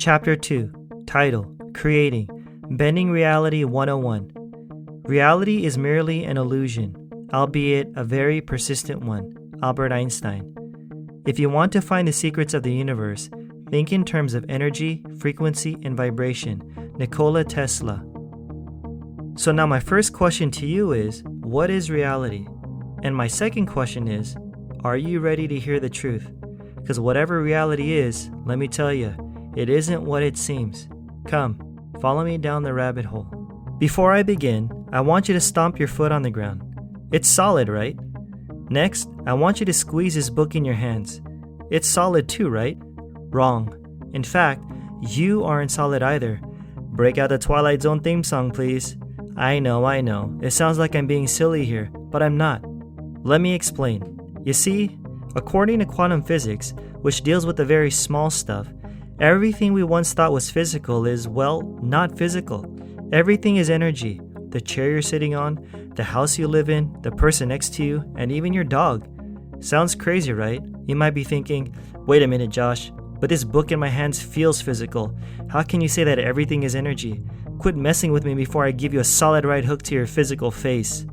Chapter 2, Title, Creating, Bending Reality 101. Reality is merely an illusion, albeit a very persistent one. Albert Einstein. If you want to find the secrets of the universe, think in terms of energy, frequency, and vibration. Nikola Tesla. So now my first question to you is, what is reality? And my second question is, are you ready to hear the truth? Because whatever reality is, let me tell you, it isn't what it seems. Come, follow me down the rabbit hole. Before I begin, I want you to stomp your foot on the ground. It's solid, right? Next, I want you to squeeze this book in your hands. It's solid too, right? Wrong. In fact, you aren't solid either. Break out the Twilight Zone theme song, please. I know. It sounds like I'm being silly here, but I'm not. Let me explain. You see, according to quantum physics, which deals with the very small stuff, everything we once thought was physical is, well, not physical. Everything is energy. The chair you're sitting on, the house you live in, the person next to you, and even your dog. Sounds crazy, right? You might be thinking, wait a minute, Josh, but this book in my hands feels physical. How can you say that everything is energy? Quit messing with me before I give you a solid right hook to your physical face.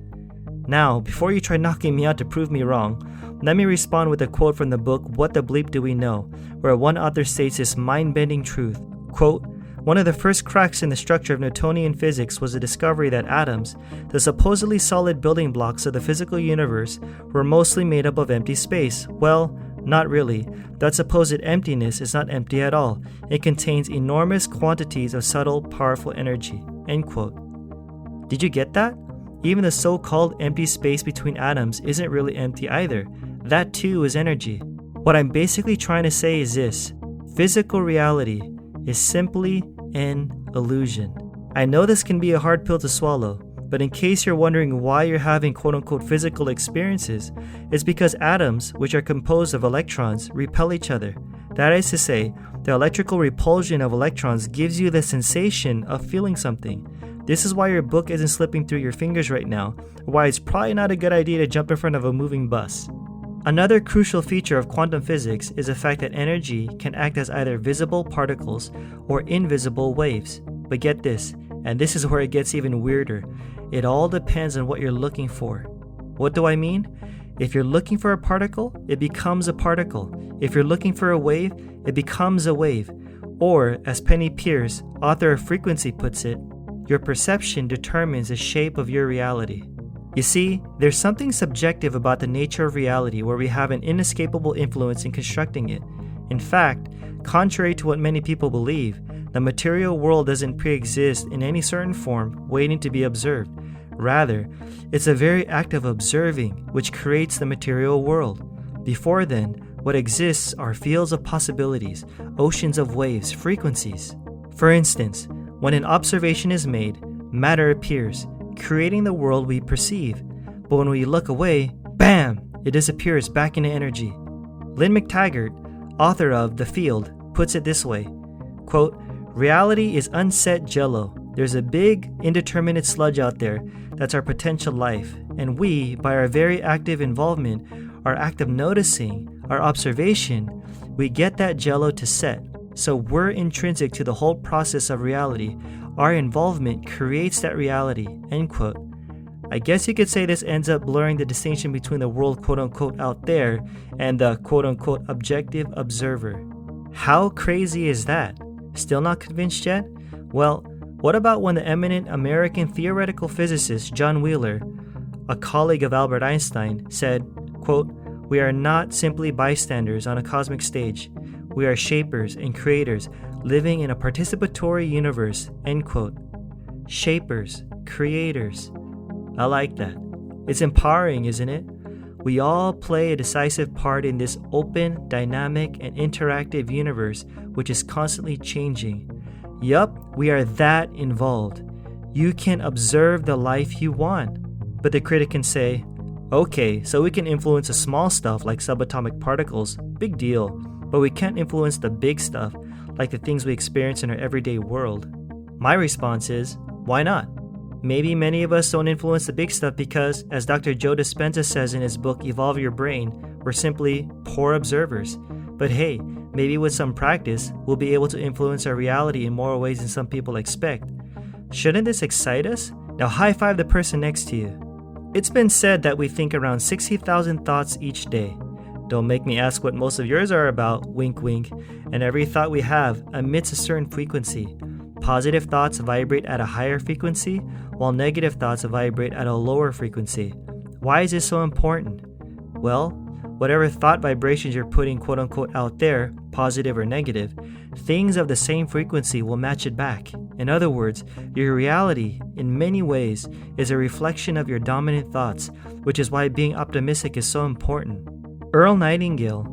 Now, before you try knocking me out to prove me wrong, let me respond with a quote from the book What the Bleep Do We Know, where one author states this mind-bending truth. Quote, one of the first cracks in the structure of Newtonian physics was the discovery that atoms, the supposedly solid building blocks of the physical universe, were mostly made up of empty space. Well, not really. That supposed emptiness is not empty at all. It contains enormous quantities of subtle, powerful energy. End quote. Did you get that? Even the so-called empty space between atoms isn't really empty either. That too is energy. What I'm basically trying to say is this: physical reality is simply an illusion. I know this can be a hard pill to swallow, but in case you're wondering why you're having quote-unquote physical experiences, it's because atoms, which are composed of electrons, repel each other. That is to say, the electrical repulsion of electrons gives you the sensation of feeling something. This is why your book isn't slipping through your fingers right now, or why it's probably not a good idea to jump in front of a moving bus. Another crucial feature of quantum physics is the fact that energy can act as either visible particles or invisible waves. But get this, and this is where it gets even weirder. It all depends on what you're looking for. What do I mean? If you're looking for a particle, it becomes a particle. If you're looking for a wave, it becomes a wave. Or, as Penny Pierce, author of Frequency, puts it, your perception determines the shape of your reality. You see, there's something subjective about the nature of reality where we have an inescapable influence in constructing it. In fact, contrary to what many people believe, the material world doesn't pre-exist in any certain form waiting to be observed. Rather, it's the very act of observing which creates the material world. Before then, what exists are fields of possibilities, oceans of waves, frequencies. For instance, when an observation is made, matter appears, creating the world we perceive. But when we look away, bam, it disappears back into energy. Lynn McTaggart, author of The Field, puts it this way, quote, reality is unset jello. There's a big, indeterminate sludge out there that's our potential life, and we, by our very active involvement, our act of noticing, our observation, we get that jello to set. So we're intrinsic to the whole process of reality. Our involvement creates that reality, end quote. I guess you could say this ends up blurring the distinction between the world quote-unquote out there and the quote-unquote objective observer. How crazy is that? Still not convinced yet? Well, what about when the eminent American theoretical physicist John Wheeler, a colleague of Albert Einstein, said, quote, we are not simply bystanders on a cosmic stage. We are shapers and creators living in a participatory universe, end quote. Shapers, creators. I like that. It's empowering, isn't it? We all play a decisive part in this open, dynamic, and interactive universe which is constantly changing. Yup, we are that involved. You can observe the life you want. But the critic can say, okay, so we can influence the small stuff like subatomic particles, big deal. But we can't influence the big stuff, like the things we experience in our everyday world. My response is, why not? Maybe many of us don't influence the big stuff because, as Dr. Joe Dispenza says in his book Evolve Your Brain, we're simply poor observers. But hey, maybe with some practice, we'll be able to influence our reality in more ways than some people expect. Shouldn't this excite us? Now high five the person next to you. It's been said that we think around 60,000 thoughts each day. Don't make me ask what most of yours are about, wink wink, and every thought we have emits a certain frequency. Positive thoughts vibrate at a higher frequency, while negative thoughts vibrate at a lower frequency. Why is this so important? Well, whatever thought vibrations you're putting quote-unquote out there, positive or negative, things of the same frequency will match it back. In other words, your reality, in many ways, is a reflection of your dominant thoughts, which is why being optimistic is so important. Earl Nightingale,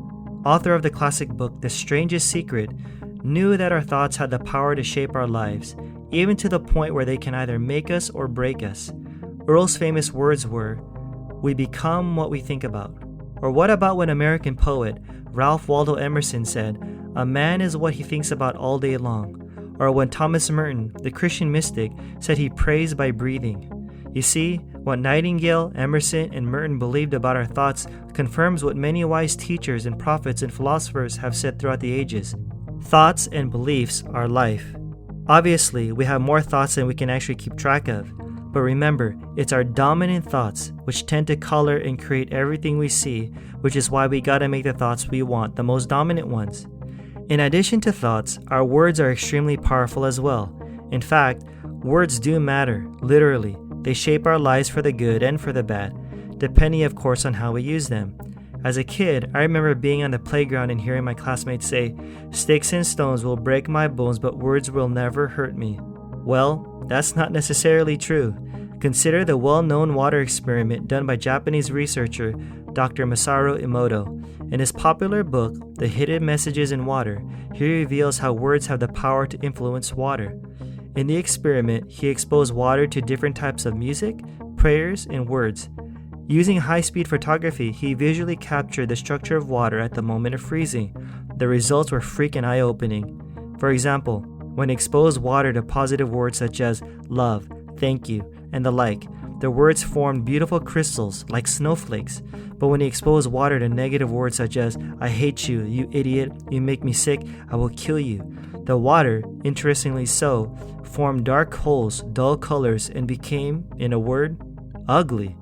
author of the classic book The Strangest Secret, knew that our thoughts had the power to shape our lives, even to the point where they can either make us or break us. Earl's famous words were, "We become what we think about." Or what about when American poet Ralph Waldo Emerson said, "A man is what he thinks about all day long." Or when Thomas Merton, the Christian mystic, said he prays by breathing. You see, what Nightingale, Emerson, and Merton believed about our thoughts confirms what many wise teachers and prophets and philosophers have said throughout the ages. Thoughts and beliefs are life. Obviously, we have more thoughts than we can actually keep track of. But remember, it's our dominant thoughts which tend to color and create everything we see, which is why we gotta make the thoughts we want the most dominant ones. In addition to thoughts, our words are extremely powerful as well. In fact, words do matter, literally. They shape our lives for the good and for the bad, depending of course on how we use them. As a kid, I remember being on the playground and hearing my classmates say, "Sticks and stones will break my bones, but words will never hurt me." Well, that's not necessarily true. Consider the well-known water experiment done by Japanese researcher Dr. Masaru Emoto. In his popular book, The Hidden Messages in Water, he reveals how words have the power to influence water. In the experiment, he exposed water to different types of music, prayers, and words. Using high-speed photography, he visually captured the structure of water at the moment of freezing. The results were freaking eye-opening. For example, when he exposed water to positive words such as love, thank you, and the like, the words formed beautiful crystals like snowflakes. But when he exposed water to negative words such as I hate you, you idiot, you make me sick, I will kill you, the water, interestingly so, formed dark holes, dull colors, and became, in a word, ugly.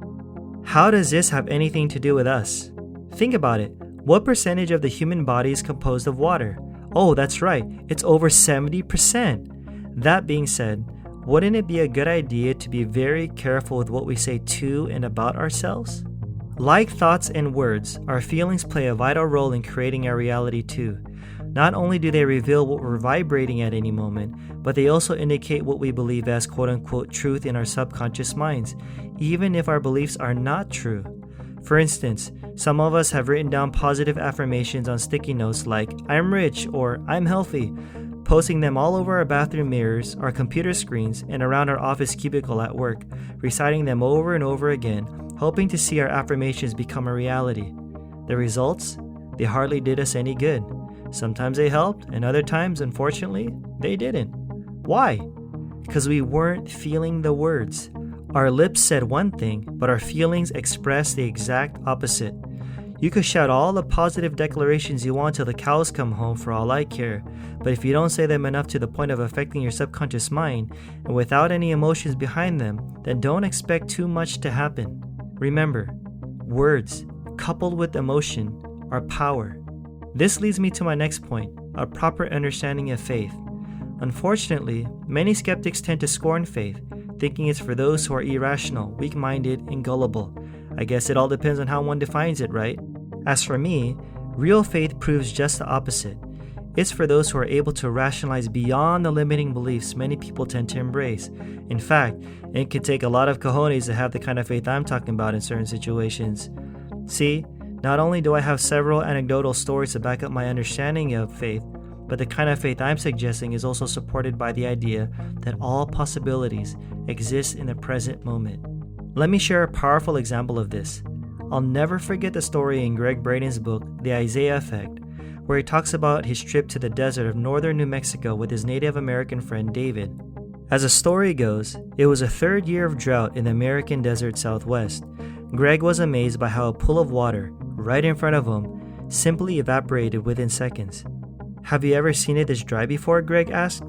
How does this have anything to do with us? Think about it. What percentage of the human body is composed of water? Oh, that's right, it's over 70%. That being said, wouldn't it be a good idea to be very careful with what we say to and about ourselves? Like thoughts and words, our feelings play a vital role in creating our reality too. Not only do they reveal what we're vibrating at any moment, but they also indicate what we believe as quote-unquote truth in our subconscious minds, even if our beliefs are not true. For instance, some of us have written down positive affirmations on sticky notes like, I'm rich or I'm healthy, posting them all over our bathroom mirrors, our computer screens, and around our office cubicle at work, reciting them over and over again, hoping to see our affirmations become a reality. The results? They hardly did us any good. Sometimes they helped, and other times, unfortunately, they didn't. Why? Because we weren't feeling the words. Our lips said one thing, but our feelings expressed the exact opposite. You could shout all the positive declarations you want till the cows come home for all I care, but if you don't say them enough to the point of affecting your subconscious mind, and without any emotions behind them, then don't expect too much to happen. Remember, words, coupled with emotion, are power. This leads me to my next point, a proper understanding of faith. Unfortunately, many skeptics tend to scorn faith, thinking it's for those who are irrational, weak-minded, and gullible. I guess it all depends on how one defines it, right? As for me, real faith proves just the opposite. It's for those who are able to rationalize beyond the limiting beliefs many people tend to embrace. In fact, it can take a lot of cojones to have the kind of faith I'm talking about in certain situations. See, not only do I have several anecdotal stories to back up my understanding of faith, but the kind of faith I'm suggesting is also supported by the idea that all possibilities exist in the present moment. Let me share a powerful example of this. I'll never forget the story in Greg Braden's book, The Isaiah Effect, where he talks about his trip to the desert of northern New Mexico with his Native American friend David. As the story goes, it was a third year of drought in the American desert Southwest. Greg was amazed by how a pool of water, right in front of him, simply evaporated within seconds. Have you ever seen it this dry before? Greg asked.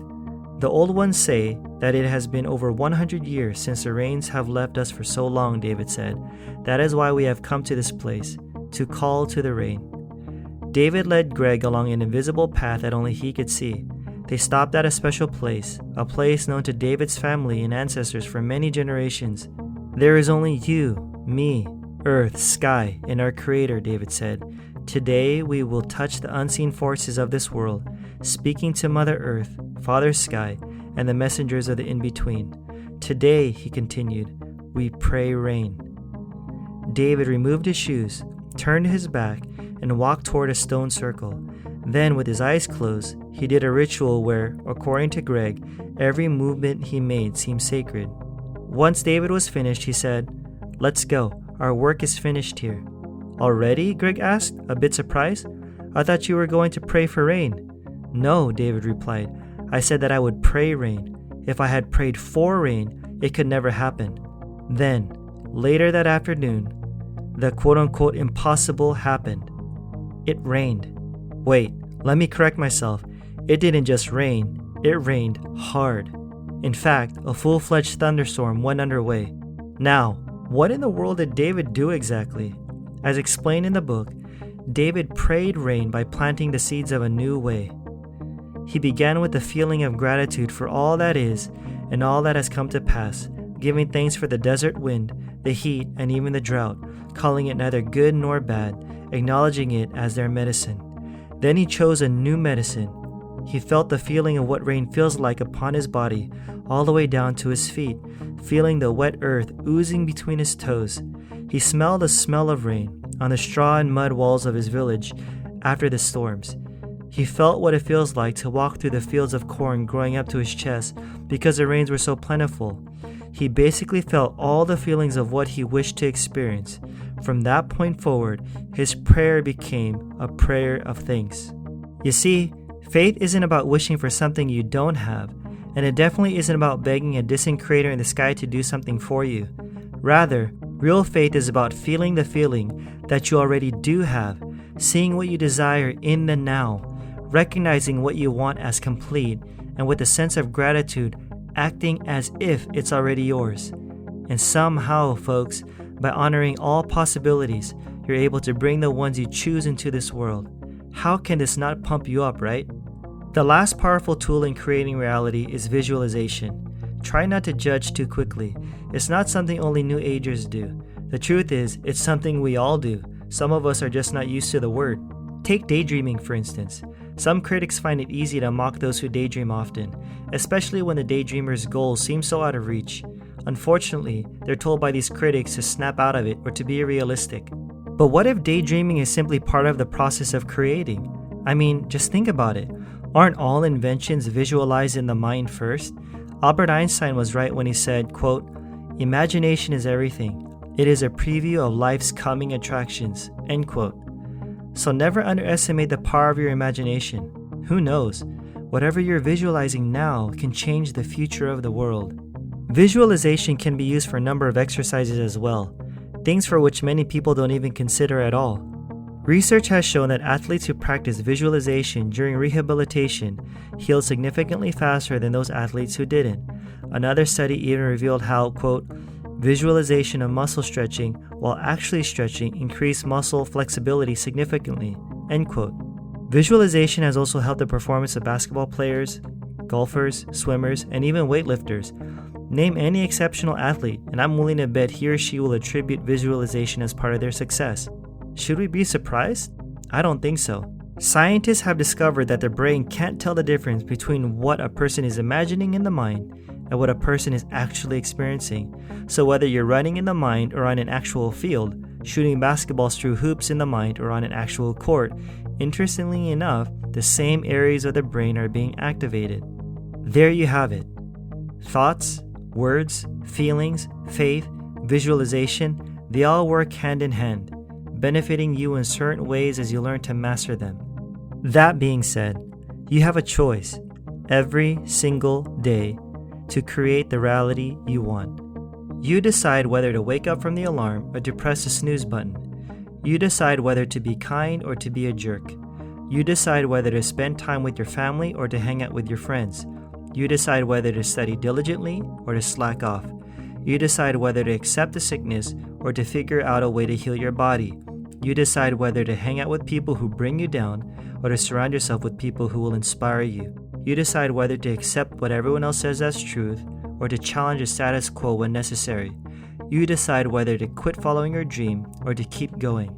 The old ones say that it has been over 100 years since the rains have left us for so long, David said. That is why we have come to this place, to call to the rain. David led Greg along an invisible path that only he could see. They stopped at a special place, a place known to David's family and ancestors for many generations. There is only you, me, earth, sky, and our Creator, David said. Today we will touch the unseen forces of this world, speaking to Mother Earth, Father Sky, and the messengers of the in-between. Today, he continued, we pray rain. David removed his shoes, turned his back, and walked toward a stone circle. Then, with his eyes closed, he did a ritual where, according to Greg, every movement he made seemed sacred. Once David was finished, he said, "Let's go. Our work is finished here." "Already?" Greg asked, a bit surprised. "I thought you were going to pray for rain." "No," David replied. "I said that I would pray rain. If I had prayed for rain, it could never happen." Then, later that afternoon, the quote-unquote impossible happened. It rained. Wait, let me correct myself. It didn't just rain, it rained hard. In fact, a full-fledged thunderstorm went underway. Now, what in the world did David do exactly? As explained in the book, David prayed rain by planting the seeds of a new way. He began with the feeling of gratitude for all that is and all that has come to pass, giving thanks for the desert wind, the heat, and even the drought, calling it neither good nor bad, acknowledging it as their medicine. Then he chose a new medicine. He felt the feeling of what rain feels like upon his body, all the way down to his feet, feeling the wet earth oozing between his toes. He smelled the smell of rain on the straw and mud walls of his village after the storms. He felt what it feels like to walk through the fields of corn growing up to his chest because the rains were so plentiful. He basically felt all the feelings of what he wished to experience. From that point forward, his prayer became a prayer of thanks. You see, faith isn't about wishing for something you don't have, and it definitely isn't about begging a distant creator in the sky to do something for you. Rather, real faith is about feeling the feeling that you already do have, seeing what you desire in the now, recognizing what you want as complete, and with a sense of gratitude, acting as if it's already yours. And somehow, folks, by honoring all possibilities, you're able to bring the ones you choose into this world. How can this not pump you up, right? The last powerful tool in creating reality is visualization. Try not to judge too quickly. It's not something only New Agers do. The truth is, it's something we all do. Some of us are just not used to the word. Take daydreaming, for instance. Some critics find it easy to mock those who daydream often, especially when the daydreamer's goals seem so out of reach. Unfortunately, they're told by these critics to snap out of it or to be realistic. But what if daydreaming is simply part of the process of creating? I mean, just think about it. Aren't all inventions visualized in the mind first? Albert Einstein was right when he said, quote, "Imagination is everything. It is a preview of life's coming attractions," end quote. So never underestimate the power of your imagination. Who knows? Whatever you're visualizing now can change the future of the world. Visualization can be used for a number of exercises as well, things for which many people don't even consider at all. Research has shown that athletes who practice visualization during rehabilitation healed significantly faster than those athletes who didn't. Another study even revealed how, quote, "Visualization of muscle stretching while actually stretching increased muscle flexibility significantly," end quote. Visualization has also helped the performance of basketball players, golfers, swimmers, and even weightlifters. Name any exceptional athlete, and I'm willing to bet he or she will attribute visualization as part of their success. Should we be surprised? I don't think so. Scientists have discovered that the brain can't tell the difference between what a person is imagining in the mind and what a person is actually experiencing. So whether you're running in the mind or on an actual field, shooting basketballs through hoops in the mind or on an actual court, interestingly enough, the same areas of the brain are being activated. There you have it. Thoughts, words, feelings, faith, visualization, they all work hand in hand, benefiting you in certain ways as you learn to master them. That being said, you have a choice every single day to create the reality you want. You decide whether to wake up from the alarm or to press the snooze button. You decide whether to be kind or to be a jerk. You decide whether to spend time with your family or to hang out with your friends. You decide whether to study diligently or to slack off. You decide whether to accept the sickness or to figure out a way to heal your body. You decide whether to hang out with people who bring you down or to surround yourself with people who will inspire you. You decide whether to accept what everyone else says as truth or to challenge the status quo when necessary. You decide whether to quit following your dream or to keep going.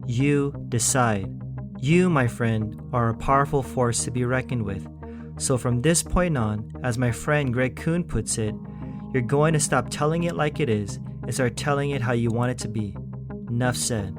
You decide. You, my friend, are a powerful force to be reckoned with. So from this point on, as my friend Greg Kuhn puts it, you're going to stop telling it like it is and start telling it how you want it to be. Enough said.